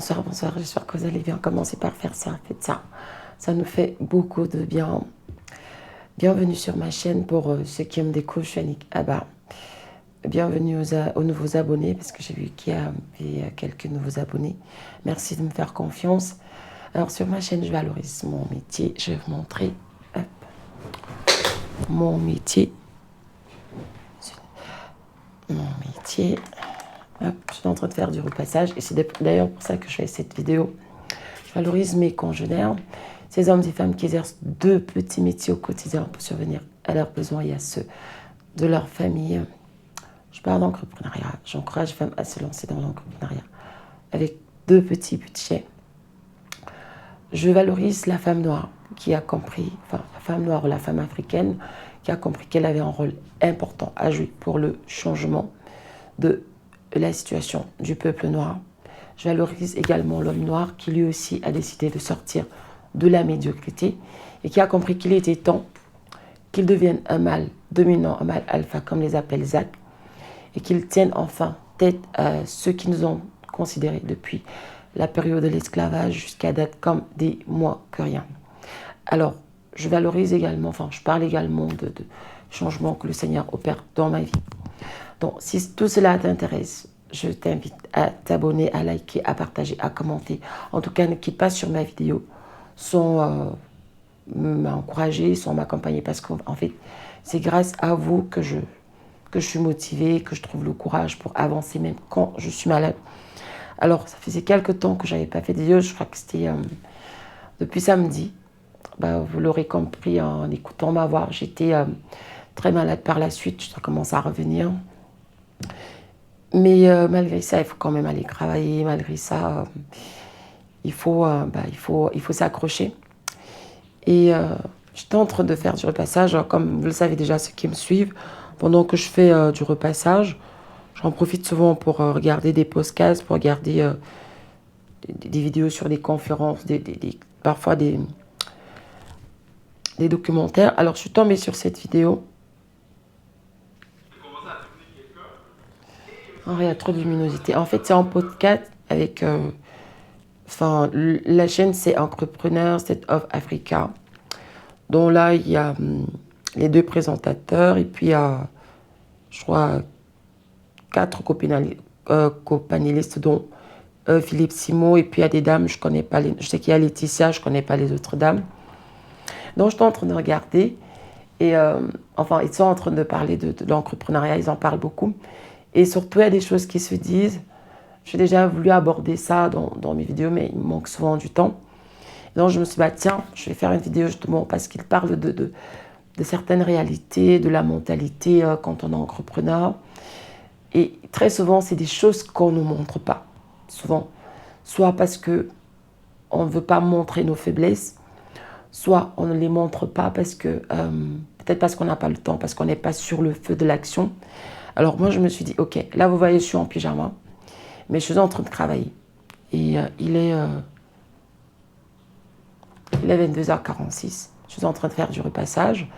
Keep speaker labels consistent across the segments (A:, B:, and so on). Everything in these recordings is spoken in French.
A: Bonsoir, bonsoir, j'espère que vous allez bien. Commencez par faire ça, faites ça. Ça nous fait beaucoup de bien. Bienvenue sur ma chaîne pour ceux qui me découvrent, je suis Annick Abba. Bienvenue aux nouveaux abonnés, parce que j'ai vu qu'il y avait quelques nouveaux abonnés. Merci de me faire confiance. Alors sur ma chaîne, je valorise mon métier. Je vais vous montrer hop, mon métier. Mon métier. Hop, je suis en train de faire du repassage et c'est d'ailleurs pour ça que je fais cette vidéo. Je valorise mes congénères, ces hommes et femmes qui exercent deux petits métiers au quotidien pour survenir à leurs besoins et à ceux de leur famille. Je parle d'entrepreneuriat. J'encourage les femmes à se lancer dans l'entrepreneuriat avec deux petits budgets. Je valorise la femme noire qui a compris, enfin la femme noire ou la femme africaine qui a compris qu'elle avait un rôle important à jouer pour le changement de la situation du peuple noir. Je valorise également l'homme noir qui lui aussi a décidé de sortir de la médiocrité et qui a compris qu'il était temps qu'il devienne un mâle dominant, un mâle alpha comme les appelle Zach, et qu'il tienne enfin tête à ceux qui nous ont considérés depuis la période de l'esclavage jusqu'à date comme des moins que rien. Alors, je valorise également, enfin je parle également de changements que le Seigneur opère dans ma vie. Donc, si tout cela t'intéresse, je t'invite à t'abonner, à liker, à partager, à commenter. En tout cas, ne quitte pas sur ma vidéo sans m'encourager, sans m'accompagner. Parce qu'en fait, c'est grâce à vous que je suis motivée, que je trouve le courage pour avancer même quand je suis malade. Alors, ça faisait quelques temps que je n'avais pas fait de vidéo. Je crois que c'était depuis samedi. Vous l'aurez compris en écoutant ma voix. J'étais très malade par la suite. Ça commence à revenir. Mais malgré ça, il faut quand même aller travailler. Malgré ça, il faut s'accrocher. Et j'étais en train de faire du repassage. Comme vous le savez déjà, ceux qui me suivent, pendant que je fais du repassage, j'en profite souvent pour regarder des podcasts, pour regarder des vidéos sur des conférences, parfois des documentaires. Alors, je suis tombée sur cette vidéo. Oh, il y a trop de luminosité. En fait, c'est en podcast avec... la chaîne, c'est Entrepreneur Set of Africa. Donc là, il y a les deux présentateurs et puis il y a, je crois, 4 copanélistes, dont Philippe Simo. Et puis il y a des dames, je connais pas je sais qu'il y a Laetitia, je connais pas les autres dames. Donc je suis en train de regarder et enfin, ils sont en train de parler de l'entrepreneuriat, ils en parlent beaucoup. Et surtout, il y a des choses qui se disent. J'ai déjà voulu aborder ça dans mes vidéos, mais il me manque souvent du temps. Donc je me suis dit, tiens, je vais faire une vidéo justement parce qu'il parle de certaines réalités, de la mentalité quand on est entrepreneur. Et très souvent, c'est des choses qu'on ne montre pas. Souvent, soit parce qu'on ne veut pas montrer nos faiblesses, soit on ne les montre pas parce que, peut-être parce qu'on n'a pas le temps, parce qu'on n'est pas sur le feu de l'action. Alors moi, je me suis dit, ok, là vous voyez, je suis en pyjama, mais je suis en train de travailler. Et il est 22h46. Je suis en train de faire du repassage.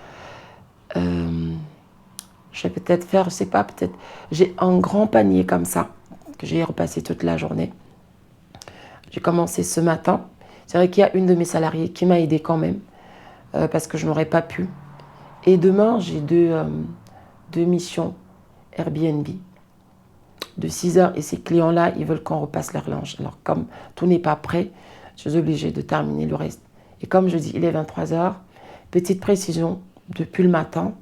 A: Je vais peut-être faire, je sais pas, peut-être... J'ai un grand panier comme ça, que j'ai repassé toute la journée. J'ai commencé ce matin. C'est vrai qu'il y a une de mes salariées qui m'a aidée quand même, parce que je n'aurais pas pu. Et demain, j'ai deux missions Airbnb de 6h. Et ces clients-là, ils veulent qu'on repasse leur linge. Alors, comme tout n'est pas prêt, je suis obligée de terminer le reste. Et comme je dis, il est 23h. Petite précision, depuis le matin,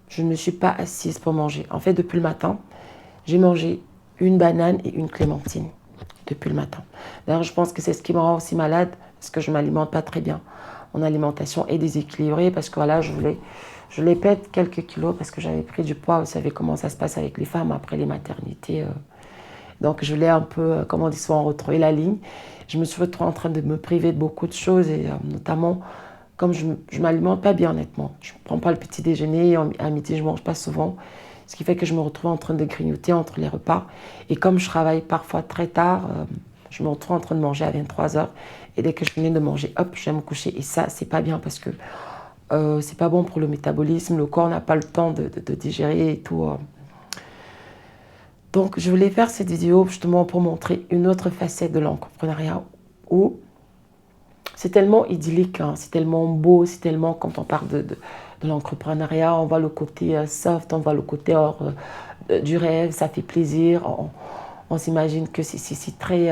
A: je ne me suis pas assise pour manger. En fait, depuis le matin, j'ai mangé une banane et une clémentine. Depuis le matin. D'ailleurs, je pense que c'est ce qui me rend aussi malade, parce que je ne m'alimente pas très bien. Mon alimentation est déséquilibrée, parce que voilà, je les pète quelques kilos, parce que j'avais pris du poids. Vous savez comment ça se passe avec les femmes après les maternités. Donc, je l'ai un peu, comme on dit souvent, retrouvé la ligne. Je me suis retrouvée en train de me priver de beaucoup de choses, et notamment, comme je ne m'alimente pas bien, honnêtement. Je ne prends pas le petit déjeuner, à midi, je ne mange pas souvent. Ce qui fait que je me retrouve en train de grignoter entre les repas. Et comme je travaille parfois très tard, je me retrouve en train de manger à 23h. Et dès que je finis de manger, hop, je vais me coucher. Et ça, c'est pas bien parce que c'est pas bon pour le métabolisme. Le corps n'a pas le temps de digérer et tout. Donc, je voulais faire cette vidéo justement pour montrer une autre facette de l'entrepreneuriat où c'est tellement idyllique, hein, c'est tellement beau, c'est tellement, quand on parle de l'entrepreneuriat, on voit le côté soft, on voit le côté du rêve, ça fait plaisir, on s'imagine que c'est très...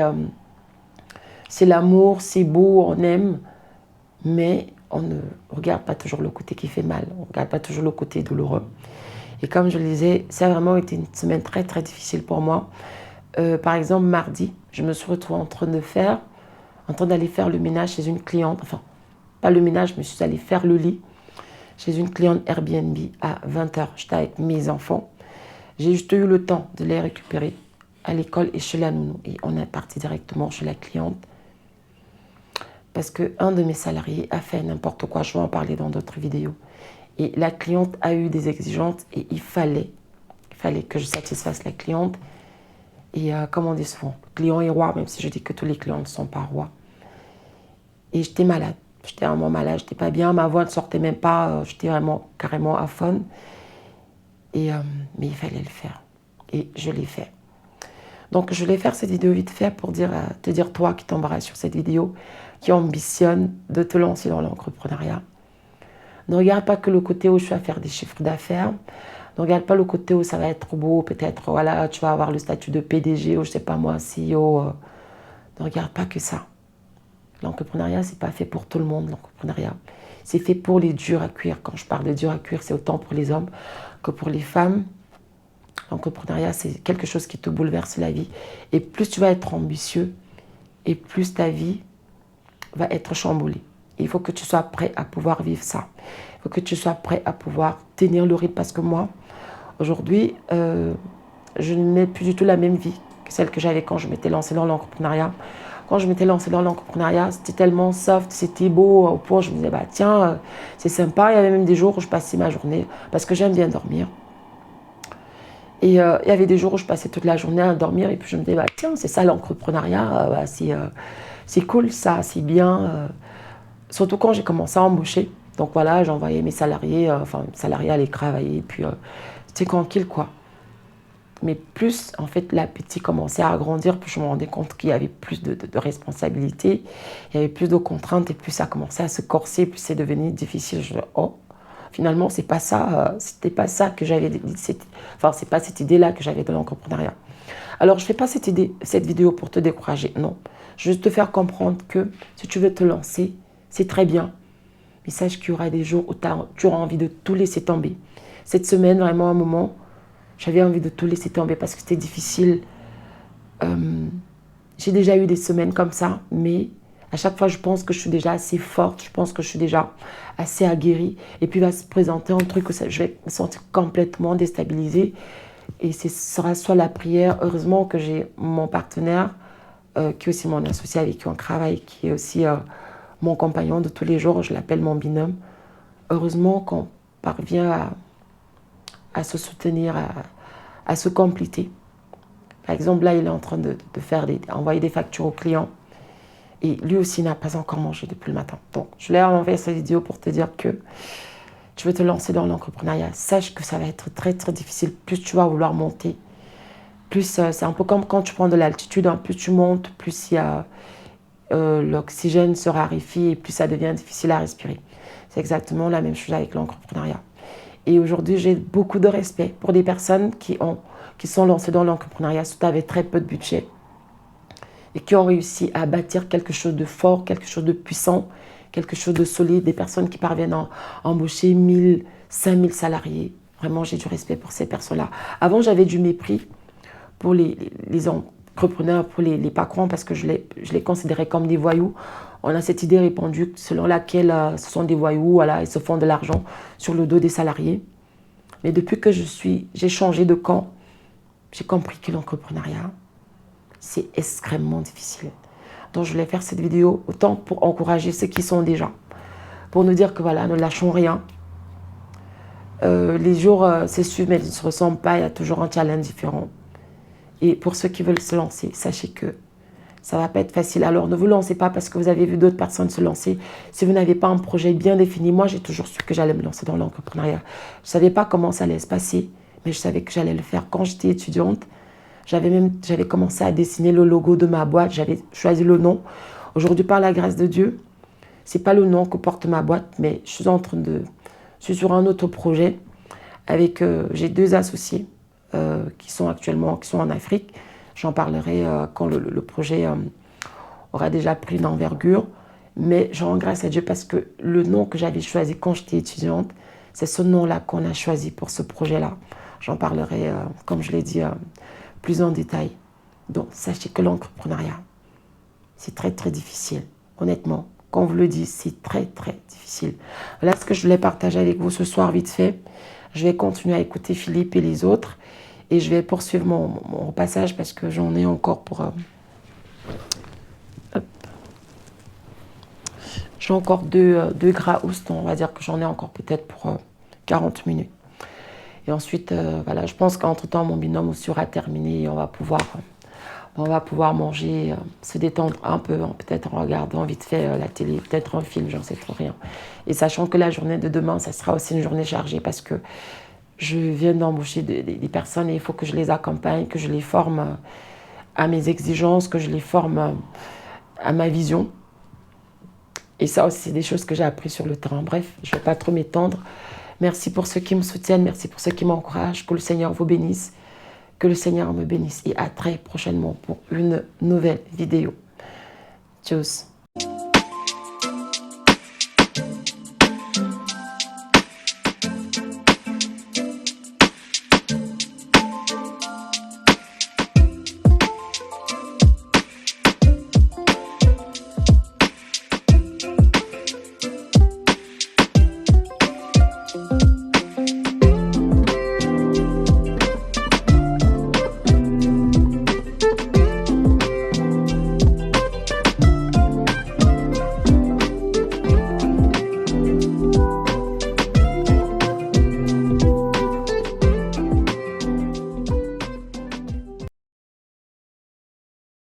A: c'est l'amour, c'est beau, on aime, mais on ne regarde pas toujours le côté qui fait mal, on ne regarde pas toujours le côté douloureux. Et comme je le disais, ça a vraiment été une semaine très très difficile pour moi. Par exemple, mardi, je me suis retrouvée en train d'aller faire le ménage chez une cliente, enfin, pas le ménage, mais je suis allée faire le lit chez une cliente Airbnb à 20h. J'étais avec mes enfants. J'ai juste eu le temps de les récupérer à l'école et chez la nounou. Et on est parti directement chez la cliente parce qu'un de mes salariés a fait n'importe quoi. Je vais en parler dans d'autres vidéos. Et la cliente a eu des exigences et il fallait que je satisfasse la cliente. Et comme on dit souvent, le client est roi, même si je dis que tous les clients ne sont pas rois. Et j'étais malade. J'étais vraiment malade, j'étais pas bien. Ma voix ne sortait même pas. J'étais vraiment carrément aphone. Mais il fallait le faire. Et je l'ai fait. Donc je voulais faire cette vidéo vite fait pour te dire, toi qui t'embarrasses sur cette vidéo, qui ambitionne de te lancer dans l'entrepreneuriat. Ne regarde pas que le côté où je vais faire des chiffres d'affaires. Ne regarde pas le côté où ça va être beau. Peut-être, voilà, tu vas avoir le statut de PDG ou je sais pas moi, CEO. Ne regarde pas que ça. L'entrepreneuriat, c'est pas fait pour tout le monde, l'entrepreneuriat. C'est fait pour les durs à cuire. Quand je parle de durs à cuire, c'est autant pour les hommes que pour les femmes. L'entrepreneuriat, c'est quelque chose qui te bouleverse la vie. Et plus tu vas être ambitieux, et plus ta vie va être chamboulée. Il faut que tu sois prêt à pouvoir vivre ça. Il faut que tu sois prêt à pouvoir tenir le rythme. Parce que moi, aujourd'hui, je n'ai plus du tout la même vie que celle que j'avais quand je m'étais lancée dans l'entrepreneuriat. Quand je m'étais lancée dans l'entrepreneuriat, c'était tellement soft, c'était beau, au point où je me disais, bah tiens, c'est sympa. Il y avait même des jours où je passais ma journée, parce que j'aime bien dormir. Et il y avait des jours où je passais toute la journée à dormir, et puis je me disais, bah tiens, c'est ça l'entrepreneuriat, c'est cool ça, c'est bien. Surtout quand j'ai commencé à embaucher. Donc voilà, j'envoyais mes salariés, mes salariés allaient travailler, et puis c'était tranquille quoi. Mais plus, en fait, l'appétit commençait à grandir, plus je me rendais compte qu'il y avait plus de responsabilités, il y avait plus de contraintes, et plus ça commençait à se corser, plus c'est devenu difficile. Je me dis, oh, finalement, c'est pas ça, c'était pas ça que j'avais, c'est pas cette idée-là que j'avais de l'entrepreneuriat. Alors, je fais pas cette vidéo pour te décourager, non. Je veux juste te faire comprendre que si tu veux te lancer, c'est très bien. Mais sache qu'il y aura des jours où tu auras envie de tout laisser tomber. Cette semaine, vraiment, à un moment, j'avais envie de tout laisser tomber parce que c'était difficile. J'ai déjà eu des semaines comme ça, mais à chaque fois, je pense que je suis déjà assez forte, je pense que je suis déjà assez aguerrie. Et puis, il va se présenter un truc où je vais me sentir complètement déstabilisée. Et ce sera soit la prière. Heureusement que j'ai mon partenaire, qui est aussi mon associé avec qui on travaille, qui est aussi mon compagnon de tous les jours. Je l'appelle mon binôme. Heureusement qu'on parvient à se soutenir, à se compléter. Par exemple, là, il est en train envoyer des factures aux clients. Et lui aussi n'a pas encore mangé depuis le matin. Donc, je voulais envoyer cette vidéo pour te dire que tu veux te lancer dans l'entrepreneuriat. Sache que ça va être très, très difficile. Plus tu vas vouloir monter, plus c'est un peu comme quand tu prends de l'altitude. Hein, plus tu montes, plus l'oxygène se raréfie et plus ça devient difficile à respirer. C'est exactement la même chose avec l'entrepreneuriat. Et aujourd'hui, j'ai beaucoup de respect pour des personnes qui sont lancées dans l'entrepreneuriat, surtout avec très peu de budget, et qui ont réussi à bâtir quelque chose de fort, quelque chose de puissant, quelque chose de solide, des personnes qui parviennent à embaucher 1000, 5000 salariés. Vraiment, j'ai du respect pour ces personnes-là. Avant, j'avais du mépris pour les entrepreneurs, pour les patrons, parce que je les considérais comme des voyous. On a cette idée répandue selon laquelle ce sont des voyous, voilà, ils se font de l'argent sur le dos des salariés. Mais depuis que j'ai changé de camp, j'ai compris que l'entrepreneuriat, c'est extrêmement difficile. Donc je voulais faire cette vidéo autant pour encourager ceux qui sont déjà, pour nous dire que voilà, ne lâchons rien. Les jours s'essuivent, mais ils ne se ressemblent pas, il y a toujours un challenge différent. Et pour ceux qui veulent se lancer, sachez que ça ne va pas être facile. Alors ne vous lancez pas parce que vous avez vu d'autres personnes se lancer. Si vous n'avez pas un projet bien défini, moi j'ai toujours su que j'allais me lancer dans l'entrepreneuriat. Je ne savais pas comment ça allait se passer, mais je savais que j'allais le faire. Quand j'étais étudiante, J'avais commencé à dessiner le logo de ma boîte, j'avais choisi le nom. Aujourd'hui, par la grâce de Dieu, c'est pas le nom que porte ma boîte, mais je suis sur un autre projet avec, j'ai 2 associés qui sont en Afrique. J'en parlerai quand le projet aura déjà pris une envergure. Mais je rends grâce à Dieu parce que le nom que j'avais choisi quand j'étais étudiante, c'est ce nom-là qu'on a choisi pour ce projet-là. J'en parlerai, comme je l'ai dit, plus en détail. Donc, sachez que l'entrepreneuriat, c'est très, très difficile. Honnêtement, quand on vous le dit, c'est très, très difficile. Voilà ce que je voulais partager avec vous ce soir, vite fait. Je vais continuer à écouter Philippe et les autres. Et je vais poursuivre mon passage parce que j'en ai encore pour... J'ai encore deux Graus, on va dire que j'en ai encore peut-être pour 40 minutes. Et ensuite, voilà, je pense qu'entre-temps, mon binôme aussi aura terminé et on va pouvoir manger, se détendre un peu, peut-être en regardant vite fait la télé, peut-être un film, j'en sais trop rien. Et sachant que la journée de demain, ça sera aussi une journée chargée parce que je viens d'embaucher des personnes et il faut que je les accompagne, que je les forme à mes exigences, que je les forme à ma vision. Et ça aussi, c'est des choses que j'ai apprises sur le terrain. Bref, je ne vais pas trop m'étendre. Merci pour ceux qui me soutiennent, merci pour ceux qui m'encouragent. Que le Seigneur vous bénisse, que le Seigneur me bénisse. Et à très prochainement pour une nouvelle vidéo. Tchuss.